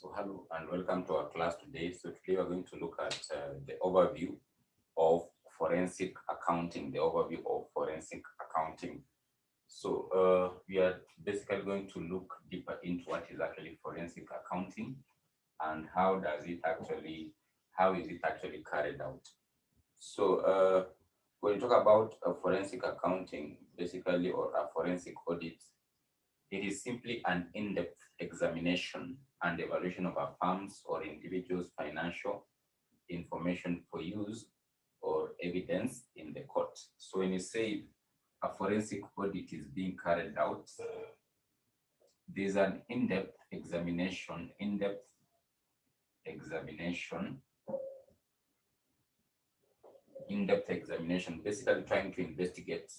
So hello and welcome to our class today. So today we're going to look at the overview of forensic accounting, So we are basically going to look deeper into what is actually forensic accounting and how is it actually carried out. So when you talk about forensic accounting, basically, or a forensic audit, it is simply an in-depth examination and evaluation of a firm's or individual's financial information for use or evidence in the court. So when you say a forensic audit is being carried out, there's an in-depth examination, basically trying to investigate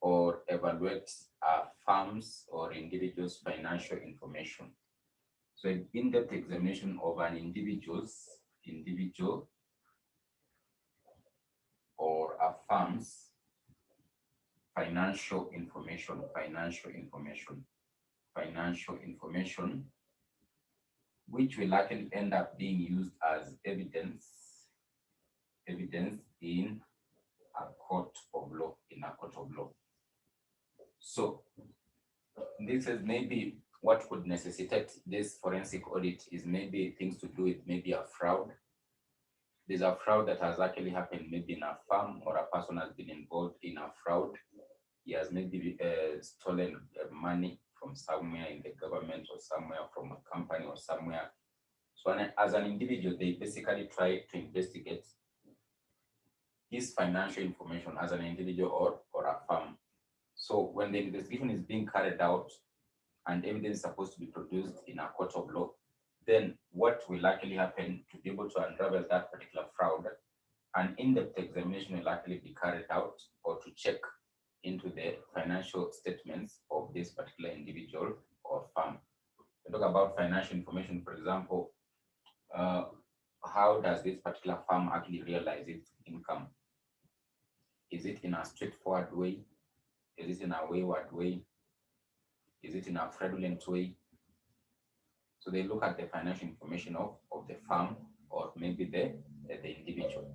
or evaluate a firm's or individual's financial information. So an in-depth examination of an individual or a firm's financial information, which will likely end up being used as evidence in a court of law. So this is maybe what could necessitate this forensic audit is maybe things to do with maybe a fraud. There's a fraud that has actually happened maybe in a firm, or a person has been involved in a fraud. He has maybe stolen money from somewhere in the government or somewhere from a company or somewhere. So as an individual, they basically try to investigate his financial information as an individual or a firm. So when the investigation is being carried out and evidence is supposed to be produced in a court of law, then what will actually happen to be able to unravel that particular fraud? An in-depth examination will actually be carried out, or to check into the financial statements of this particular individual or firm. We talk about financial information, for example, how does this particular firm actually realize its income? Is it in a straightforward way? Is it in a wayward way? Is it in a fraudulent way? So they look at the financial information of the firm, or maybe the individual.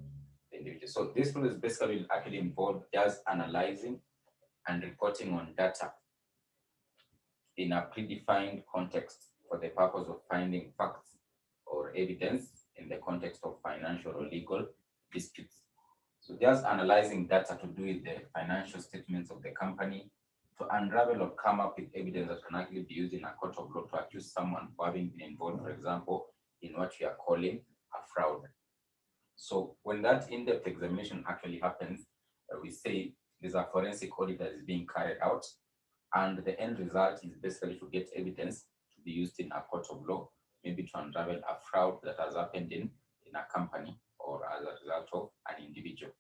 So this rule is basically actually involved just analyzing and reporting on data in a predefined context for the purpose of finding facts or evidence in the context of financial or legal disputes. So just analyzing data to do with the financial statements of the company, to unravel or come up with evidence that can actually be used in a court of law to accuse someone for having been involved, for example, in what we are calling a fraud. So when that in-depth examination actually happens, we say there's a forensic audit that is being carried out, and the end result is basically to get evidence to be used in a court of law, maybe to unravel a fraud that has happened in a company or as a result of an individual.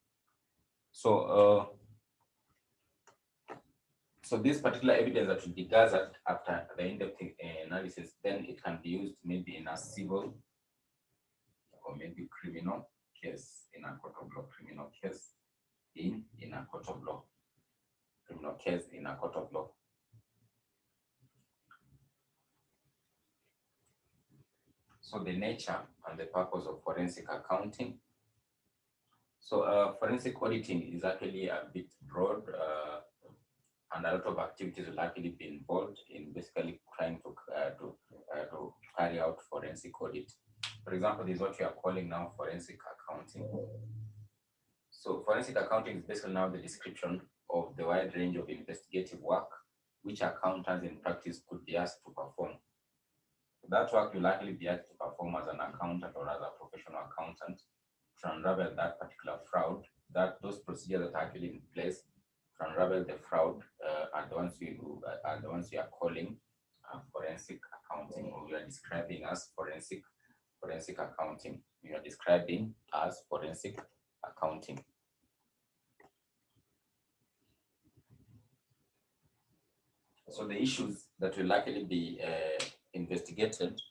So this particular evidence that will be gathered after the in-depth analysis, then it can be used maybe in a civil or maybe criminal case in a court of law, criminal case in a court of law. So the nature and the purpose of forensic accounting. So forensic auditing is actually a bit broad, and a lot of activities will actually be involved in basically trying to carry out forensic audit. For example, this is what we are calling now forensic accounting. So forensic accounting is basically now the description of the wide range of investigative work which accountants in practice could be asked to perform. That work will likely be asked to perform as an accountant or as a professional accountant to unravel that particular fraud, that those procedures that are actually in place to unravel the fraud are the ones we are calling forensic accounting, or we are describing as forensic accounting. We are describing as forensic accounting. So the issues that will likely be investigated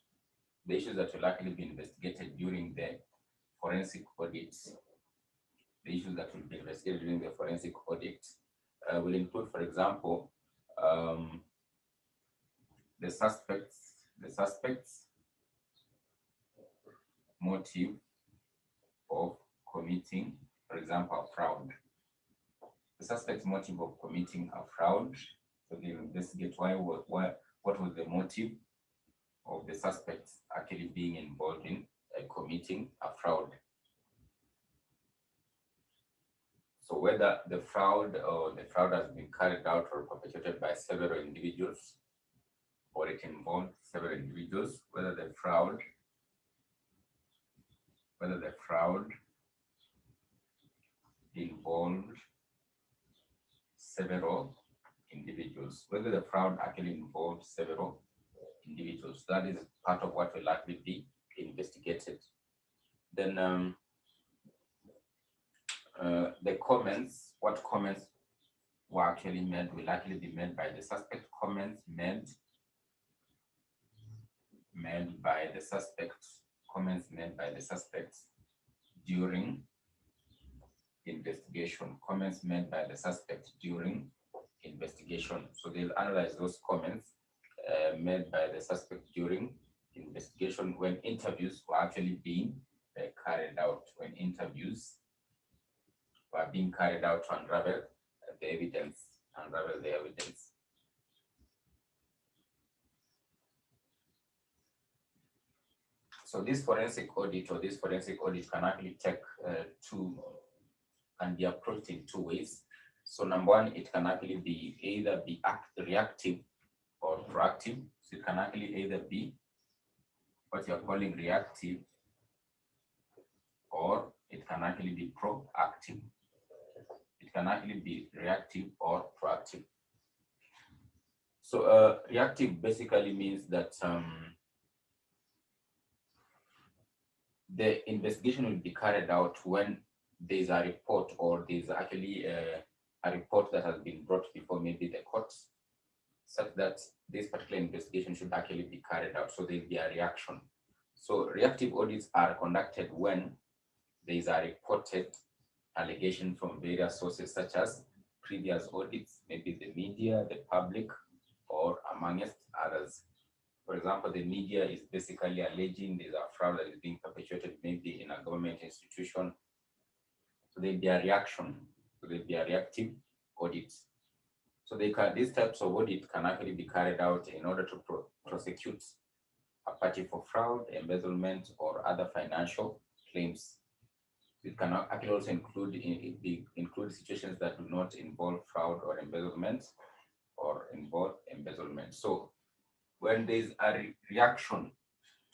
during the forensic audits, will include, for example, the suspects. motive of committing, for example, a fraud. The suspect's motive of committing a fraud. So they investigate what was the motive of the suspect actually being involved in committing a fraud. So whether the fraud has been carried out or perpetrated by several individuals, or it involved several individuals, whether the fraud involved several individuals, whether the fraud actually involved several individuals. That is part of what will likely be investigated. Then the comments, what comments were actually made will likely be made by the suspect. Comments made by the suspect. Comments made by the suspect during investigation. Comments made by the suspect during investigation. So they'll analyze those comments made by the suspect during investigation when interviews were actually being carried out. When interviews were being carried out to unravel the evidence. So this forensic audit can actually take can be approached in two ways. So number one, it can actually be either be reactive or proactive. So it can actually either be what you're calling reactive, or it can actually be proactive. It can actually be reactive or proactive. So reactive basically means that the investigation will be carried out when there's a report, or there's actually a report that has been brought before maybe the courts, such that this particular investigation should actually be carried out. So there'll be a reaction. So reactive audits are conducted when there is a reported allegation from various sources, such as previous audits, maybe the media, the public, or amongst others. For example, the media is basically alleging there's a fraud that is being perpetrated maybe in a government institution. So there'll be a reaction. So there'll be a reactive audit. So these types of audit can actually be carried out in order to prosecute a party for fraud, embezzlement, or other financial claims. It can actually also include situations that do not involve fraud or embezzlement, So when there's a reaction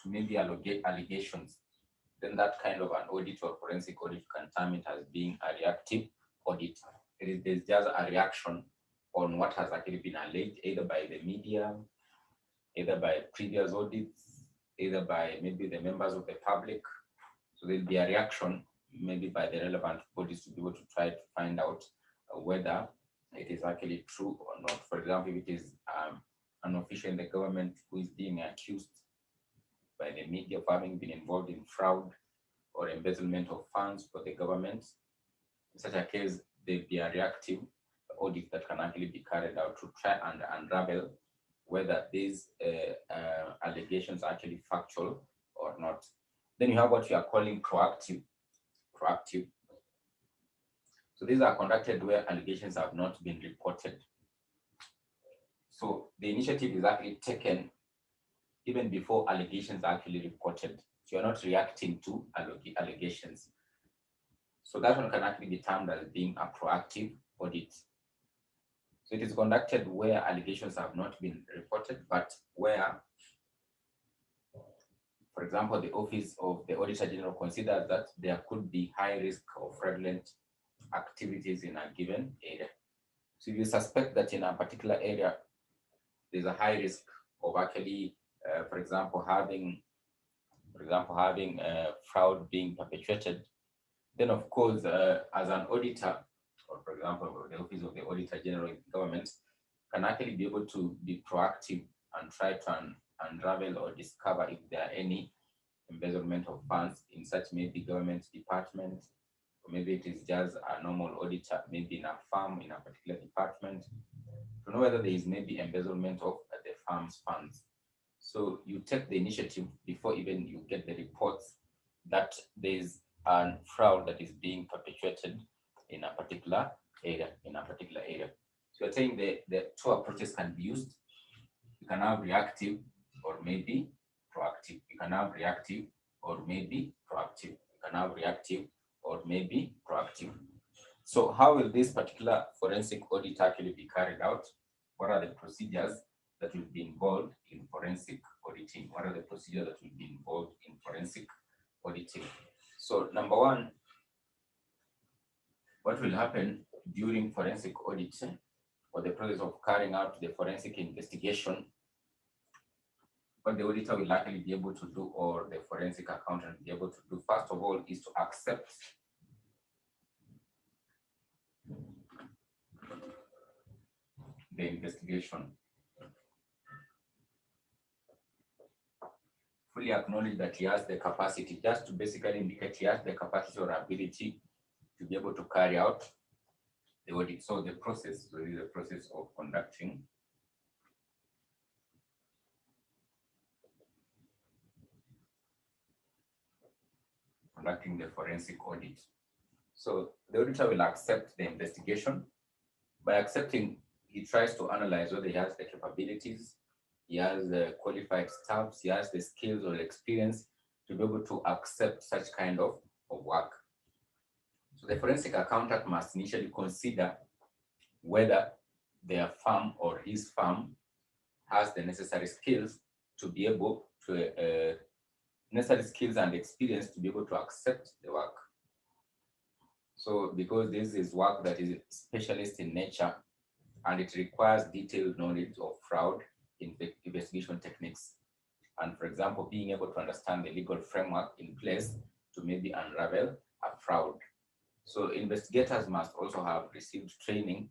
to maybe allegations, then that kind of an audit or forensic audit can term it as being a reactive audit. There's just a reaction on what has actually been alleged, either by the media, either by previous audits, either by maybe the members of the public. So there'll be a reaction maybe by the relevant bodies to be able to try to find out whether it is actually true or not. For example, if it is an official in the government who is being accused by the media of having been involved in fraud or embezzlement of funds for the government, in such a case, there'll be a reactive audit that can actually be carried out to try and unravel whether these allegations are actually factual or not. Then you have what you are calling proactive. So these are conducted where allegations have not been reported. So the initiative is actually taken even before allegations are actually reported. So you're not reacting to allegations. So that one can actually be termed as being a proactive audit. So it is conducted where allegations have not been reported, but where, for example, the Office of the Auditor General considers that there could be high risk of fraudulent activities in a given area. So if you suspect that in a particular area, there's a high risk of actually, for example, having fraud being perpetrated, then of course, as an auditor, or for example, the Office of the Auditor General in government can actually be able to be proactive and try to unravel or discover if there are any embezzlement of funds in such maybe government department, or maybe it is just a normal auditor, maybe in a firm, in a particular department, to know whether there is maybe embezzlement of the firm's funds. So you take the initiative before even you get the reports that there is a fraud that is being perpetuated in a particular area, So you're saying the two approaches can be used. You can have reactive or maybe proactive. You can have reactive or maybe proactive. You can have reactive or maybe proactive. So how will this particular forensic audit actually be carried out? What are the procedures that will be involved in forensic auditing? What are the procedures that will be involved in forensic auditing? So number one, what will happen during forensic audit or the process of carrying out the forensic investigation? What the auditor will likely be able to do, or the forensic accountant will be able to do, first of all, is to accept the investigation. Fully acknowledge that he has the capacity, just to basically indicate he has the capacity or ability to be able to carry out the audit. So the process, so is the process of conducting the forensic audit. So the auditor will accept the investigation. By accepting, he tries to analyze whether he has the capabilities, he has the qualified staffs, he has the skills or experience to be able to accept such kind of work. So the forensic accountant must initially consider whether their firm or his firm has the necessary skills to be able to, necessary skills and experience to be able to accept the work. So because this is work that is specialist in nature and it requires detailed knowledge of fraud investigation techniques. And for example, being able to understand the legal framework in place to maybe unravel a fraud. So investigators must also have received training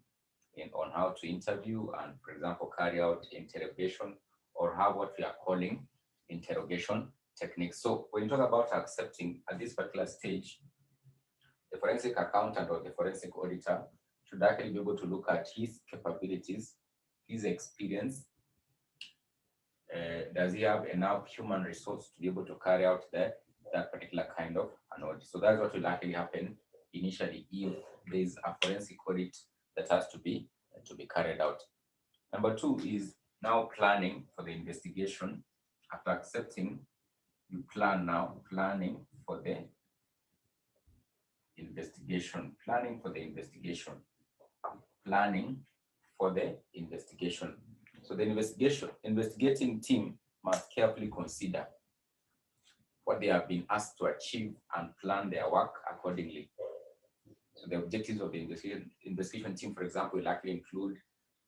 on how to interview and, for example, carry out interrogation or have what we are calling interrogation techniques. So when you talk about accepting at this particular stage, the forensic accountant or the forensic auditor should actually be able to look at his capabilities, his experience. Does he have enough human resource to be able to carry out that particular kind of an audit? So that's what will actually happen initially if there is a forensic audit that has to be carried out. Number two is now planning for the investigation. After accepting, you plan now, planning for the investigation. So the investigating team must carefully consider what they have been asked to achieve and plan their work accordingly. So the objectives of the investigation team, for example, will actually include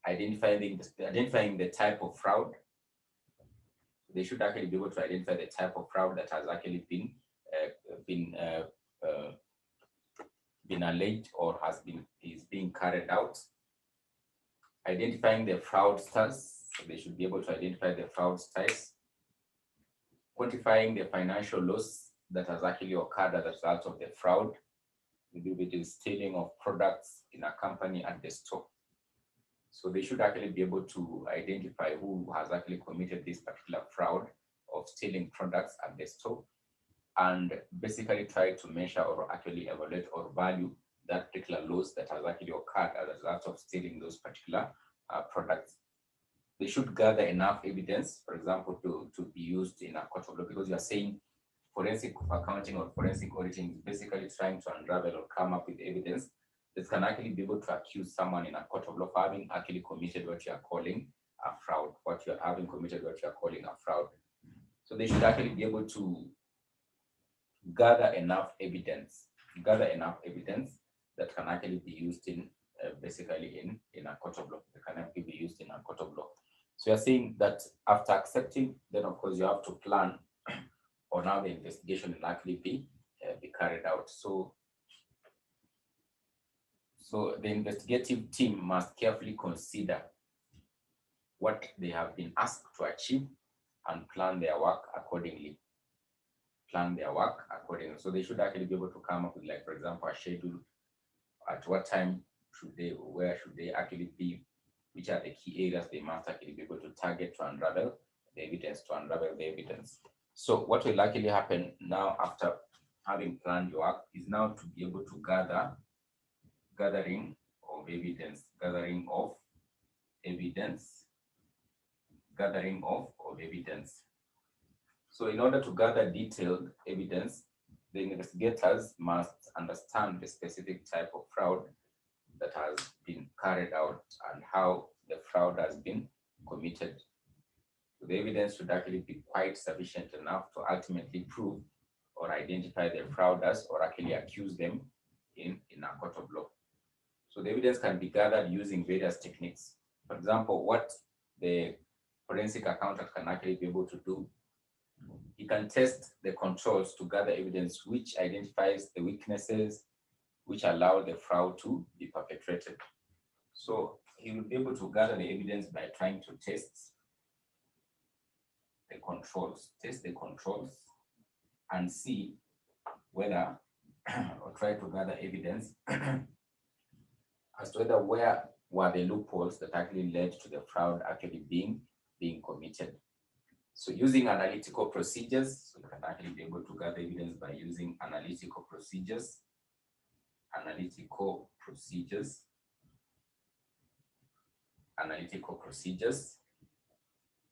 identifying the type of fraud. They should actually be able to identify the type of fraud that has actually been alleged or is being carried out. Identifying the fraudsters, so they should be able to identify the fraudsters. Quantifying the financial loss that has actually occurred as a result of the fraud, maybe with the stealing of products in a company at the store. So they should actually be able to identify who has actually committed this particular fraud of stealing products at the store, and basically try to measure or actually evaluate or value that particular loss that has actually occurred as a result of stealing those particular products. They should gather enough evidence, for example, to be used in a court of law, because you are saying forensic accounting or forensic auditing is basically trying to unravel or come up with evidence that can actually be able to accuse someone in a court of law for having actually committed what you are calling a fraud, So they should actually be able to gather enough evidence that can actually be used in a court of law. So you're saying that after accepting, then of course you have to plan on how the investigation will likely be carried out. So the investigative team must carefully consider what they have been asked to achieve and plan their work accordingly. So they should actually be able to come up with, like, for example, a schedule. At what time where should they actually be? Which are the key areas they must actually be able to target to unravel the evidence. So what will likely happen now after having planned your work, is now to be able to gathering of evidence, gathering of evidence. So in order to gather detailed evidence, the investigators must understand the specific type of fraud that has been carried out and how the fraud has been committed. So the evidence should actually be quite sufficient enough to ultimately prove or identify the fraudsters or actually accuse them in a court of law. So the evidence can be gathered using various techniques. For example, what the forensic accountant can actually be able to do, he can test the controls to gather evidence which identifies the weaknesses which allow the fraud to be perpetrated. So he will be able to gather the evidence by trying to test the controls, and see whether, or try to gather evidence as to whether where were the loopholes that actually led to the fraud actually being committed. So using analytical procedures, so you can actually be able to gather evidence by using analytical procedures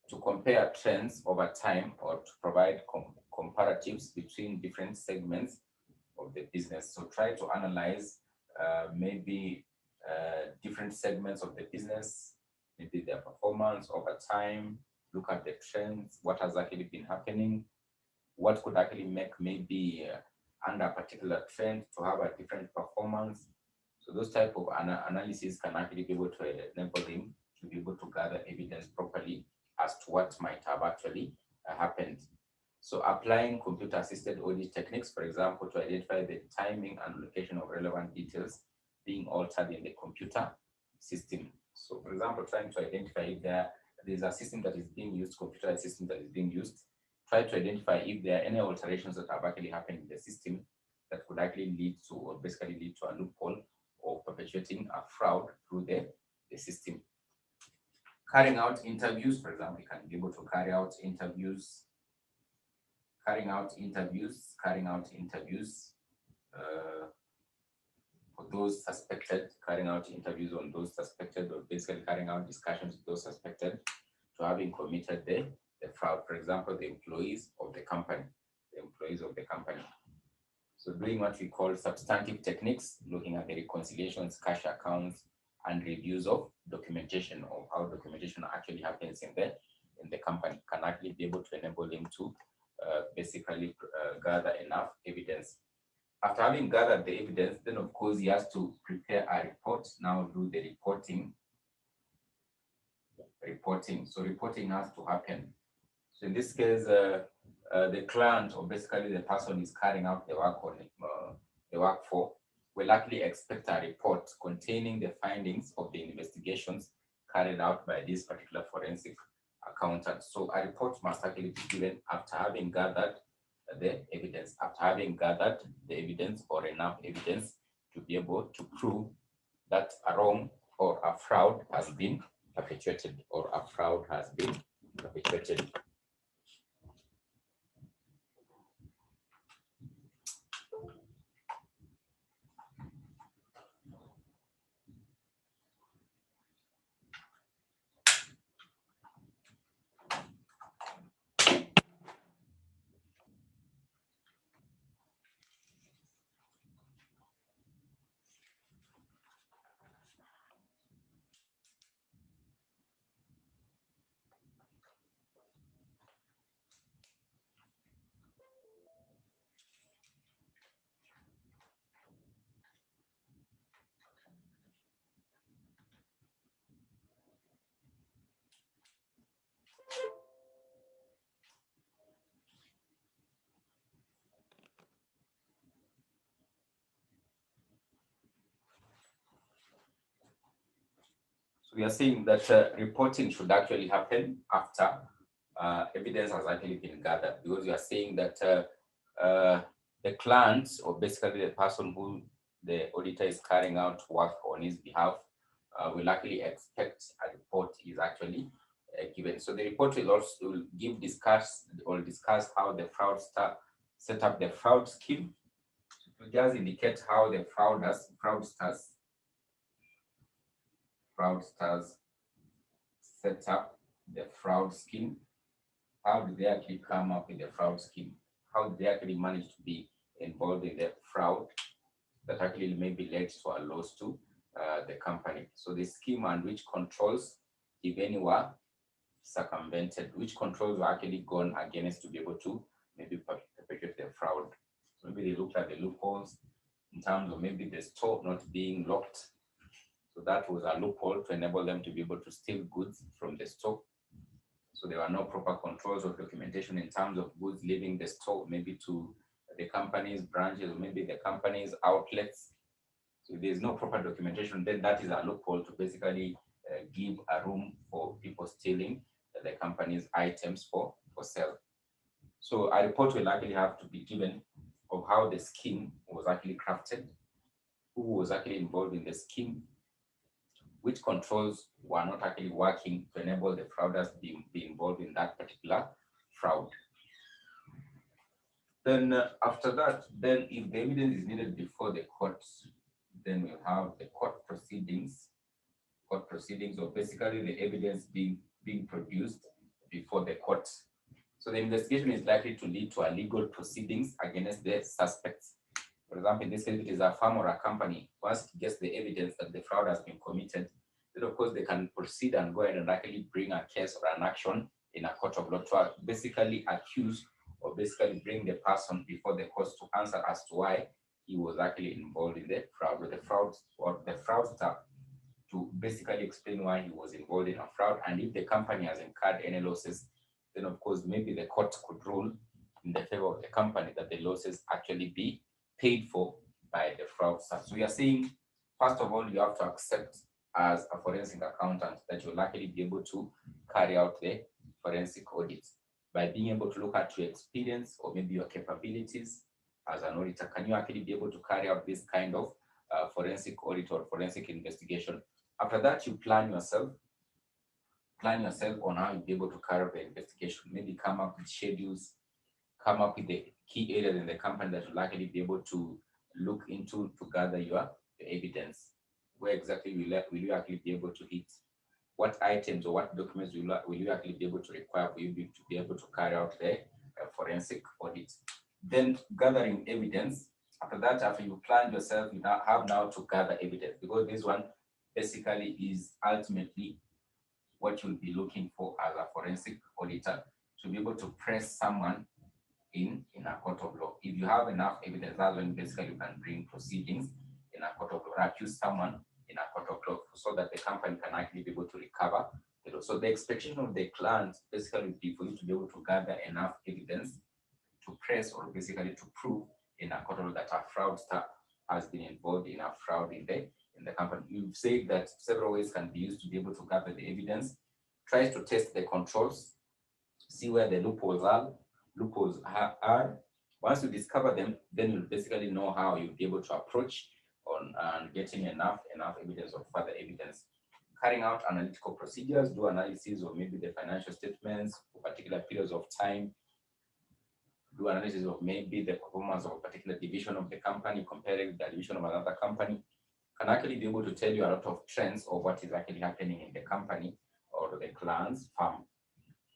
to compare trends over time or to provide comparatives between different segments of the business. So try to analyze maybe different segments of the business, maybe their performance over time, look at the trends, what has actually been happening, what could actually make maybe under a particular trend to have a different performance. So those type of analysis can actually be able to enable them to be able to gather evidence properly as to what might have actually happened. So applying computer-assisted audit techniques, for example, to identify the timing and location of relevant details being altered in the computer system. So for example, trying to identify if there's a system that is being used, computer system that is being used, try to identify if there are any alterations that have actually happened in the system that could actually lead to, or basically lead to, a loophole of perpetuating a fraud through the system. Carrying out interviews, for example, you can be able to carrying out interviews for those suspected, carrying out interviews on those suspected, or basically carrying out discussions with those suspected to having committed the fraud. For example, the employees of the company. So doing what we call substantive techniques, looking at the reconciliations, cash accounts, and reviews of documentation, of how documentation actually happens in the company, can actually be able to enable them to basically gather enough evidence. After having gathered the evidence, then of course he has to prepare a report. Now do the reporting. So reporting has to happen. So in this case, the client, or basically the person is carrying out the work on the work for, will actually expect a report containing the findings of the investigations carried out by this particular forensic accountant. So a report must actually be given after having gathered the evidence, or enough evidence to be able to prove that a wrong or a fraud has been perpetrated, So we are saying that reporting should actually happen after evidence has actually been gathered, because we are saying that the client, or basically the person who the auditor is carrying out work on his behalf, will actually expect a report is actually given. So the report will also discuss how the fraudster set up the fraud scheme, to just indicate how the fraudsters set up the fraud scheme. How did they actually come up with the fraud scheme? How did they actually manage to be involved in the fraud that actually maybe led to a loss to the company? So the scheme and which controls, if any, were circumvented, which controls were actually gone against to be able to maybe perpetrate the fraud. So maybe they looked at the loopholes in terms of maybe the store not being locked. So that was a loophole to enable them to be able to steal goods from the store. So there were no proper controls or documentation in terms of goods leaving the store, maybe to the company's branches or maybe the company's outlets. So if there's no proper documentation, then that is a loophole to basically give a room for people stealing the company's items for sale. So a report will actually have to be given of how the scheme was actually crafted, who was actually involved in the scheme, which controls were not actually working to enable the fraudsters be involved in that particular fraud. Then after that, then if the evidence is needed before the court, then we'll have the court proceedings, or basically the evidence being produced before the court. So the investigation is likely to lead to a legal proceedings against the suspects. For example, in this case, it is a firm or a company. Once it gets the evidence that the fraud has been committed, then of course they can proceed and go ahead and actually bring a case or an action in a court of law to basically accuse or basically bring the person before the court to answer as to why he was actually involved in the fraud, or the fraudster to basically explain why he was involved in a fraud, and if the company has incurred any losses, then of course maybe the court could rule in the favor of the company that the losses actually be paid for by the fraudster. So we are saying, first of all, you have to accept as a forensic accountant that you'll likely be able to carry out the forensic audit by being able to look at your experience or maybe your capabilities as an auditor. Can you actually be able to carry out this kind of forensic audit or forensic investigation? After that, you plan yourself on how you'll be able to carry out the investigation. Maybe come up with schedules, come up with the key areas in the company that you'll likely be able to look into to gather your evidence. Where exactly will you actually be able to hit? What items or what documents will you actually be able to require for you to be able to carry out the forensic audit? Then gathering evidence. After that, after you plan yourself, you now have to gather evidence, because this one basically is ultimately what you'll be looking for as a forensic auditor, to be able to press someone in a court of law. If you have enough evidence, that's when basically you can bring proceedings in a court of law, accuse someone in a court of law, so that the company can actually be able to recover. So the expectation of the client basically would be for you to be able to gather enough evidence to press or basically to prove in a court of law that a fraudster has been involved in a fraud in the company. You've said that several ways can be used to be able to gather the evidence. Try to test the controls, see where the loopholes are. Once you discover them, then you'll basically know how you'll be able to approach on getting enough evidence or further evidence. Carrying out analytical procedures, do analysis of maybe the financial statements for particular periods of time, do analysis of maybe the performance of a particular division of the company comparing with the division of another company, can actually be able to tell you a lot of trends of what is actually happening in the company or the client's firm.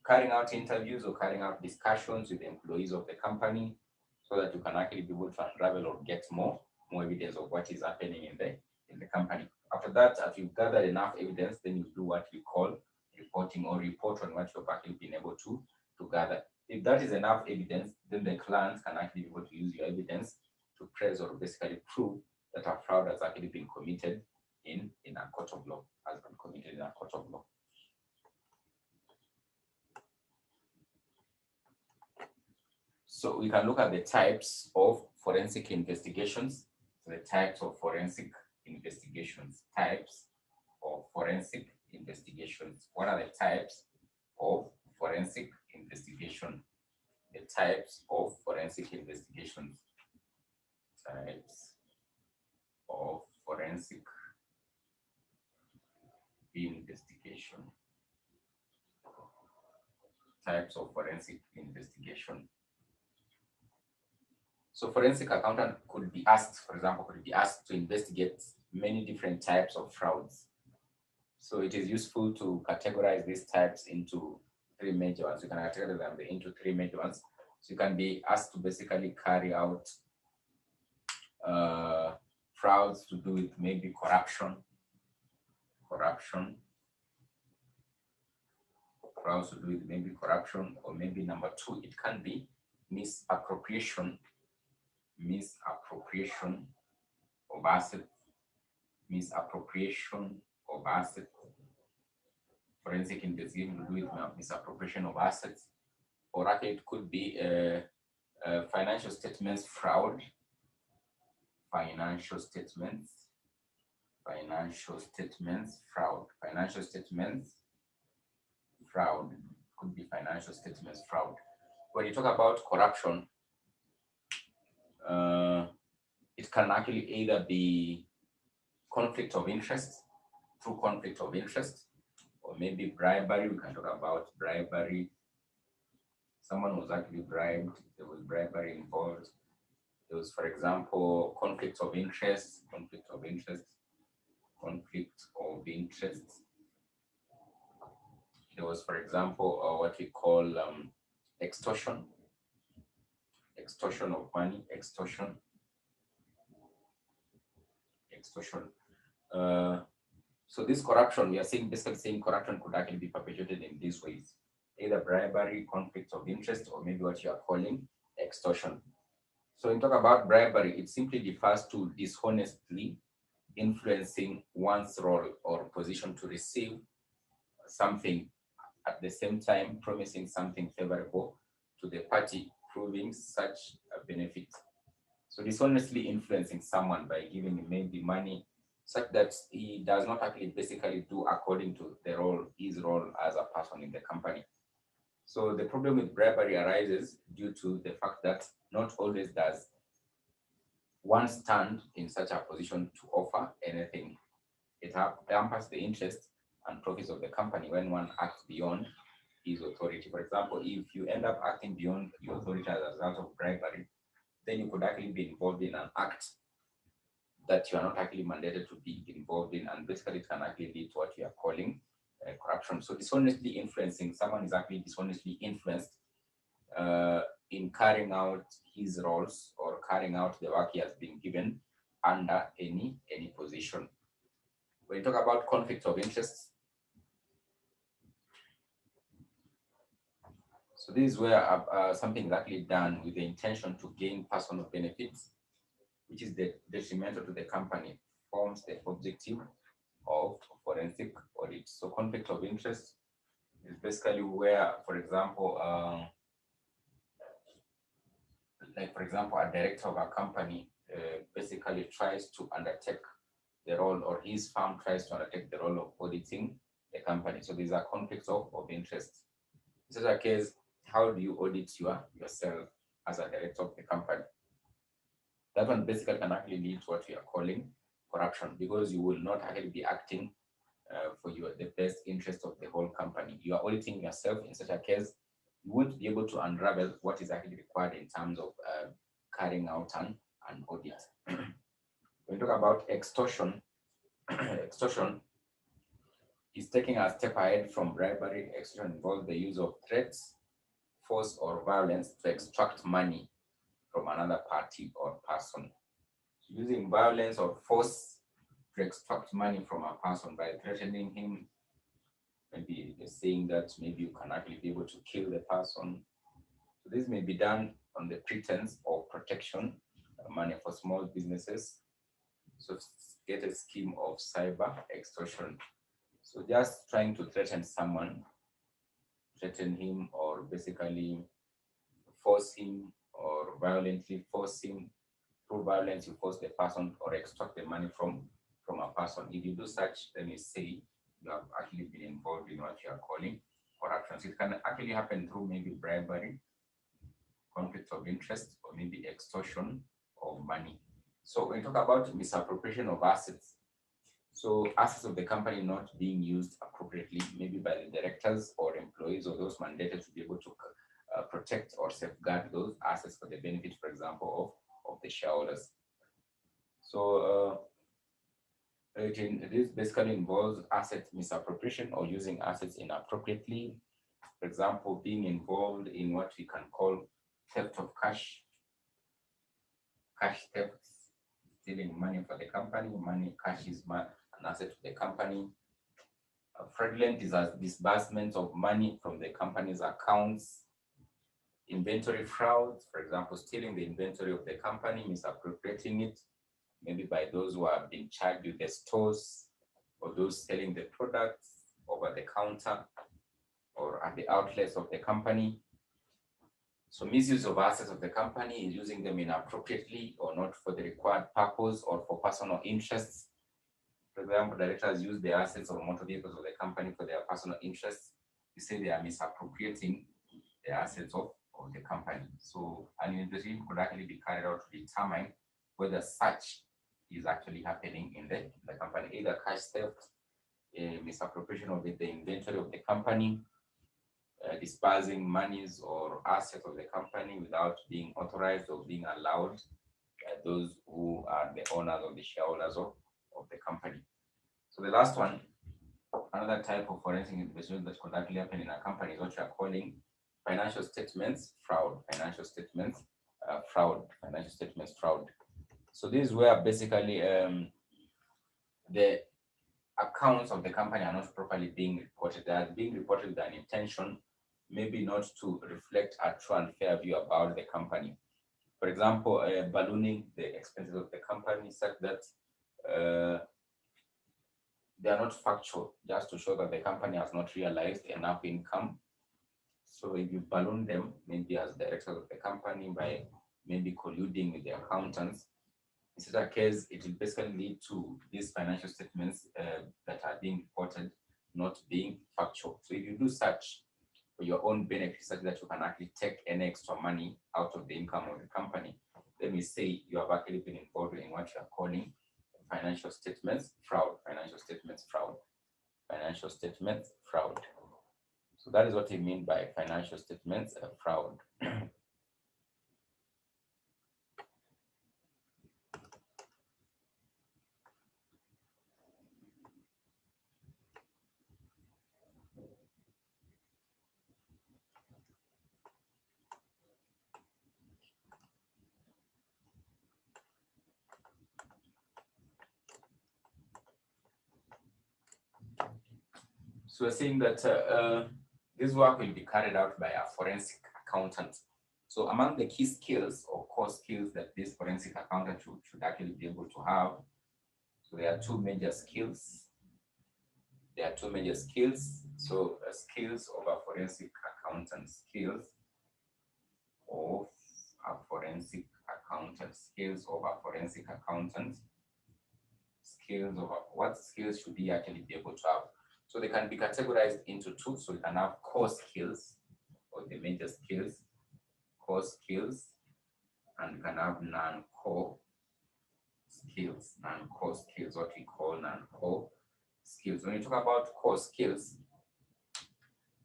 Carrying out interviews or carrying out discussions with the employees of the company, so that you can actually be able to unravel or get more evidence of what is happening in the company. After that, after you've gathered enough evidence, then you do what we call reporting, or report on what you've actually been able to gather. If that is enough evidence, then the client can actually be able to use your evidence to press or basically prove that a fraud has actually been committed in a court of law, So we can look at the types of forensic investigations. So the types of forensic investigations. Types of forensic investigations. What are the types of forensic investigation? The types of forensic investigations. Types of forensic investigation. Types of forensic investigation. So forensic accountant could be asked, for example, to investigate many different types of frauds. So it is useful to categorize these types into three major ones. You can categorize them into three major ones. So you can be asked to basically carry out frauds to do with maybe corruption, frauds to do with maybe corruption, or maybe number two, it can be misappropriation of assets, forensic investigation to do with misappropriation of assets, or actually it could be financial statements fraud, financial statements fraud, could be financial statements fraud. When you talk about corruption, it can actually either be conflict of interest, or maybe bribery. We can talk about bribery. Someone was actually bribed, there was bribery involved. There was, for example, conflict of interest. There was, for example, what we call extortion of money, extortion. So this corruption, we are basically saying corruption could actually be perpetuated in these ways: either bribery, conflict of interest, or maybe what you are calling extortion. So when you talk about bribery, it simply refers to dishonestly influencing one's role or position to receive something, at the same time promising something favorable to the party proving such a benefit. So dishonestly influencing someone by giving him maybe money such that he does not actually basically do according to his role as a person in the company. So the problem with bribery arises due to the fact that not always does one stand in such a position to offer anything. It hampers the interest and profits of the company when one acts beyond his authority. For example, if you end up acting beyond your authority as a result of bribery, then you could actually be involved in an act that you are not actually mandated to be involved in, and basically it can actually lead to what we are calling corruption. So dishonestly influencing, someone is actually dishonestly influenced in carrying out his roles or carrying out the work he has been given under any position. When you talk about conflict of interest, so this is where something is actually done with the intention to gain personal benefits, which is detrimental to the company, forms the objective of forensic audit. So conflict of interest is basically where, for example, a director of a company basically tries to undertake the role, or his firm tries to undertake the role of auditing the company. So these are conflicts of interest. In such a case, how do you audit yourself as a director of the company? That one basically can actually lead to what we are calling corruption, because you will not actually be acting for the best interest of the whole company. You are auditing yourself. In such a case, you won't be able to unravel what is actually required in terms of carrying out an audit. When we talk about extortion, extortion is taking a step ahead from bribery. Extortion involves the use of threats, force, or violence to extract money from another party or person. Using violence or force to extract money from a person by threatening him, maybe saying that maybe you can actually be able to kill the person. So this may be done on the pretense of protection money for small businesses. So get a scheme of cyber extortion. So just trying to threaten someone, threaten him, or basically force him, or violently force him. Through violence, you force the person or extract the money from a person. If you do such, then you say you have actually been involved in what you are calling corruption. So it can actually happen through maybe bribery, conflict of interest, or maybe extortion of money. So when you talk about misappropriation of assets, so assets of the company not being used appropriately, maybe by the directors or employees or those mandated to be able to protect or safeguard those assets for the benefit, for example, of the shareholders. So this basically involves asset misappropriation or using assets inappropriately. For example, being involved in what we can call theft of cash thefts, stealing money for the company. Cash is an asset to the company. Fraudulent disbursement of money from the company's accounts. Inventory frauds, for example, stealing the inventory of the company, misappropriating it, maybe by those who have been charged with the stores or those selling the products over the counter or at the outlets of the company. So misuse of assets of the company is using them inappropriately or not for the required purpose or for personal interests. For example, directors use the assets or motor vehicles of the company for their personal interests. We say they are misappropriating the assets of the company. So an investigation could actually be carried out to determine whether such is actually happening in the company, either cash theft, misappropriation of the inventory of the company, dispersing monies or assets of the company without being authorized or being allowed by those who are the owners or the shareholders of the company. So the last one, another type of forensic investigation that could actually happen in a company is what we are calling financial statements fraud. Financial statements fraud. So this is where basically the accounts of the company are not properly being reported. They are being reported with an intention, maybe not to reflect a true and fair view about the company. For example, ballooning the expenses of the company such that they are not factual, just to show that the company has not realized enough income. So if you balloon them, maybe as directors of the company by maybe colluding with the accountants, in such a case, it will basically lead to these financial statements that are being reported not being factual. So if you do such for your own benefit, such that you can actually take any extra money out of the income of the company, let me say you have actually been involved in what you are calling financial statements fraud. So that is what I mean by financial statements fraud. So we're saying that this work will be carried out by a forensic accountant. So among the key skills or core skills that this forensic accountant should actually be able to have, so there are two major skills. So skills of a forensic accountant, what skills should he actually be able to have? So they can be categorized into two. So you can have core skills or the major skills, and you can have non-core skills, what we call non-core skills. When you talk about core skills,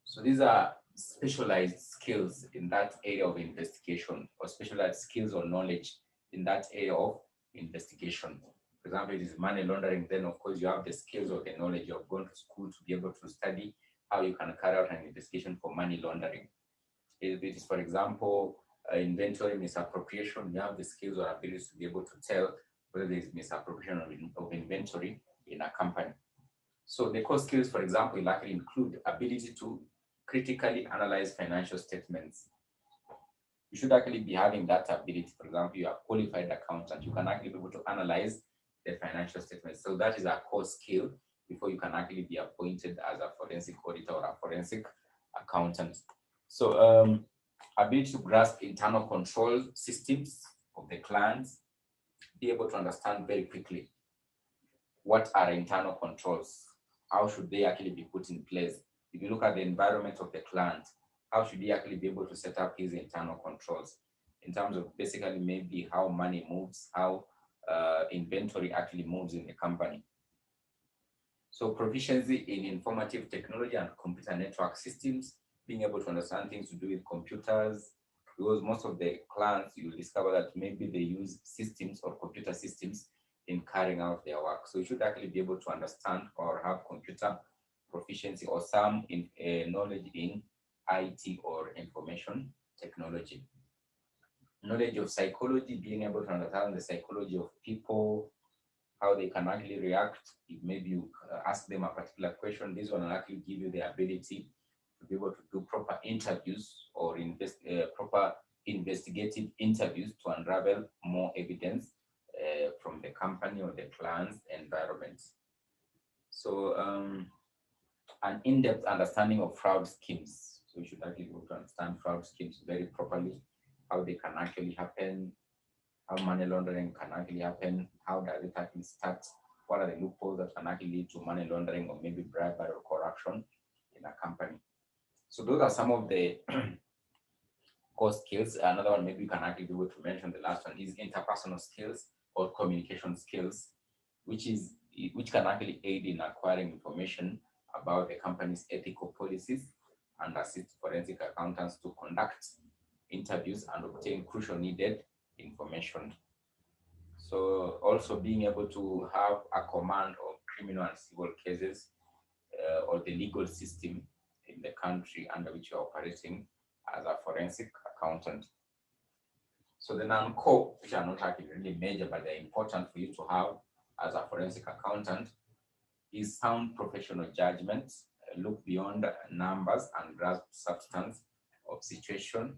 so these are specialized skills in that area of investigation, or specialized skills or knowledge in that area of investigation. For example, it is money laundering, then of course you have the skills or the knowledge. You have gone to school to be able to study how you can carry out an investigation for money laundering. If it is, for example, inventory misappropriation, you have the skills or abilities to be able to tell whether there is misappropriation of inventory in a company. So the core skills, for example, will actually include ability to critically analyze financial statements. You should actually be having that ability. For example, you are a qualified accountant, you can actually be able to analyze the financial statements. So that is a core skill before you can actually be appointed as a forensic auditor or a forensic accountant. So ability to grasp internal control systems of the clients, be able to understand very quickly what are internal controls, how should they actually be put in place. If you look at the environment of the client, how should he actually be able to set up his internal controls in terms of basically maybe how money moves, how inventory actually moves in the company. So proficiency in informative technology and computer network systems, being able to understand things to do with computers, because most of the clients, you will discover that maybe they use systems or computer systems in carrying out their work. So you should actually be able to understand or have computer proficiency or some knowledge in IT or information technology. Knowledge of psychology, being able to understand the psychology of people, how they can actually react. If maybe you ask them a particular question, this one will actually give you the ability to be able to do proper interviews or proper investigative interviews to unravel more evidence from the company or the client's environment. So an in-depth understanding of fraud schemes. So you should actually be able to understand fraud schemes very properly, how they can actually happen, how money laundering can actually happen, how does it actually start, what are the loopholes that can actually lead to money laundering or maybe bribery or corruption in a company. So those are some of the core skills. Another one maybe you can actually be able to mention, the last one, is interpersonal skills or communication skills, which can actually aid in acquiring information about the company's ethical policies and assist forensic accountants to conduct interviews and obtain crucial needed information. So also being able to have a command of criminal and civil cases or the legal system in the country under which you're operating as a forensic accountant. So the non-core, which are not actually really major, but they're important for you to have as a forensic accountant, is sound professional judgment, look beyond numbers and grasp substance of situation,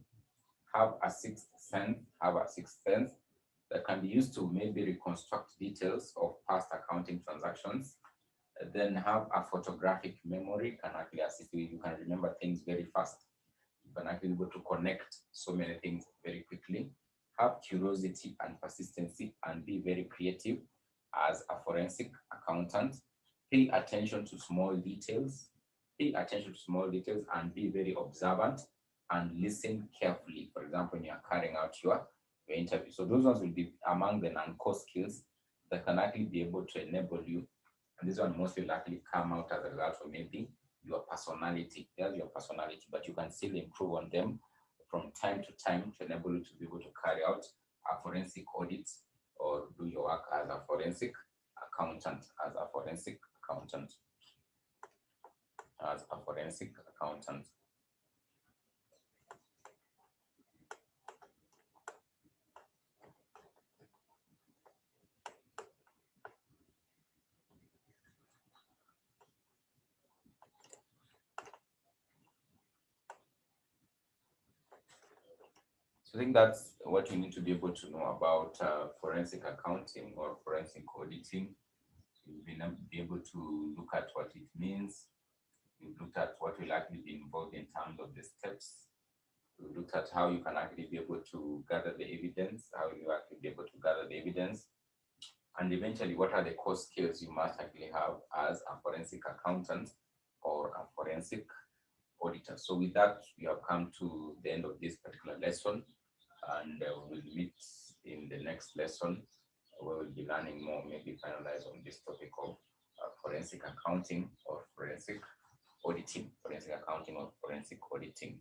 have a sixth sense that can be used to maybe reconstruct details of past accounting transactions, then have a photographic memory, can actually assist you. You can remember things very fast. You can actually be able to connect so many things very quickly. Have curiosity and persistency and be very creative as a forensic accountant. Pay attention to small details. Pay attention to small details and be very observant and listen carefully. For example, when you are carrying out your interview. So those ones will be among the non-core skills that can actually be able to enable you. And this one mostly will actually come out as a result of maybe your personality. There's your personality, but you can still improve on them from time to time to enable you to be able to carry out a forensic audit or do your work as a forensic accountant, as a forensic accountant. So I think that's what you need to be able to know about forensic accounting or forensic auditing. You'll be able to look at what it means. We've looked at what will actually be involved in terms of the steps. We've looked at how you can actually be able to gather the evidence, how you actually be able to gather the evidence, and eventually what are the core skills you must actually have as a forensic accountant or a forensic auditor. So with that, we have come to the end of this particular lesson, and we will meet in the next lesson where we'll be learning more, maybe finalize on this topic of forensic accounting or forensic auditing, forensic accounting or forensic auditing.